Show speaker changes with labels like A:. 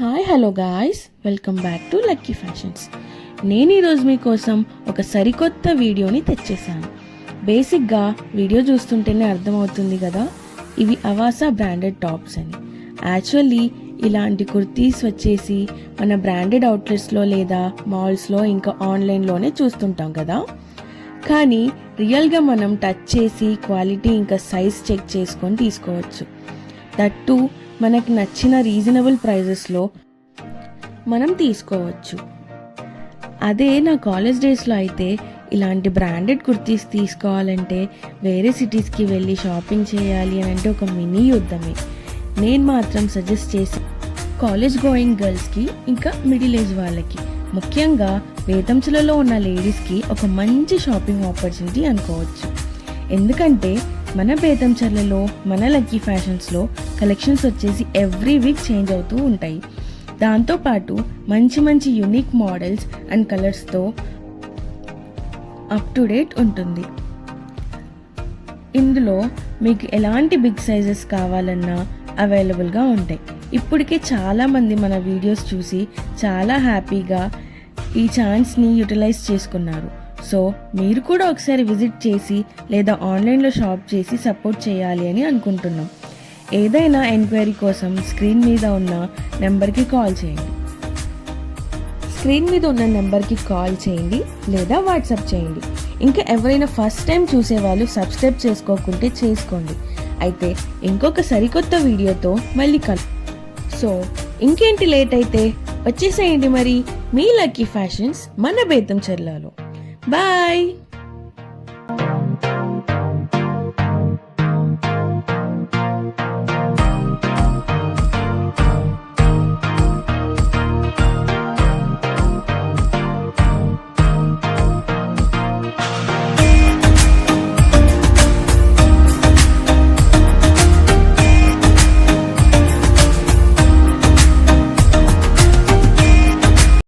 A: Hi hello guys, welcome back to lucky fashions. నేను ఈరోజు మీకోసం ఒక సరికొత్త వీడియోని తెచ్చేసాను. బేసిక్గా వీడియో చూస్తుంటేనే అర్థమవుతుంది కదా, ఇవి అవాసా బ్రాండెడ్ టాప్స్ అని. యాక్చువల్లీ ఇలాంటి కుర్తీస్ వచ్చేసి మన బ్రాండెడ్ అవుట్లెట్స్లో లేదా మాల్స్లో ఇంకా ఆన్లైన్లోనే చూస్తుంటాం కదా. కానీ రియల్గా మనం టచ్ చేసి క్వాలిటీ ఇంకా సైజ్ చెక్ చేసుకొని తీసుకోవచ్చు. దట్టు మనకి నచ్చిన రీజనబుల్ ప్రైజెస్లో మనం తీసుకోవచ్చు. అదే నా కాలేజ్ డేస్లో అయితే ఇలాంటి బ్రాండెడ్ కుర్తీస్ తీసుకోవాలంటే వేరే సిటీస్కి వెళ్ళి షాపింగ్ చేయాలి అని అంటే ఒక మినీ యుద్ధమే. నేను మాత్రం సజెస్ట్ చేసి కాలేజ్ గోయింగ్ గర్ల్స్కి ఇంకా మిడిల్ ఏజ్ వాళ్ళకి, ముఖ్యంగా వేతంచులలో ఉన్న లేడీస్కి ఒక మంచి షాపింగ్ ఆపర్చునిటీ అనుకోవచ్చు. ఎందుకంటే మన బేతంచర్లలో మన లక్కీ ఫ్యాషన్స్లో కలెక్షన్స్ వచ్చేసి ఎవ్రీ వీక్ చేంజ్ అవుతూ ఉంటాయి. దాంతోపాటు మంచి మంచి యూనిక్ మోడల్స్ అండ్ కలర్స్తో అప్ టు డేట్ ఉంటుంది. ఇందులో మీకు ఎలాంటి బిగ్ సైజెస్ కావాలన్నా అవైలబుల్గా ఉంటాయి. ఇప్పటికే చాలామంది మన వీడియోస్ చూసి చాలా హ్యాపీగా ఈ ఛాన్స్ని యూటిలైజ్ చేసుకున్నారు. సో మీరు కూడా ఒకసారి విజిట్ చేసి లేదా ఆన్లైన్లో షాప్ చేసి సపోర్ట్ చేయాలి అని అనుకుంటున్నాం. ఏదైనా ఎంక్వైరీ కోసం స్క్రీన్ మీద ఉన్న నెంబర్కి కాల్ చేయండి లేదా వాట్సాప్ చేయండి. ఇంకా ఎవరైనా ఫస్ట్ టైం చూసేవాళ్ళు సబ్స్క్రైబ్ చేసుకోకుంటే చేసుకోండి. అయితే ఇంకొక సరికొత్త వీడియోతో మళ్ళీ సో ఇంకేంటి లేట్ అయితే వచ్చేసేయండి మరి మీ లక్కీ ఫ్యాషన్స్ మన బేతంచెర్లలో. Bye!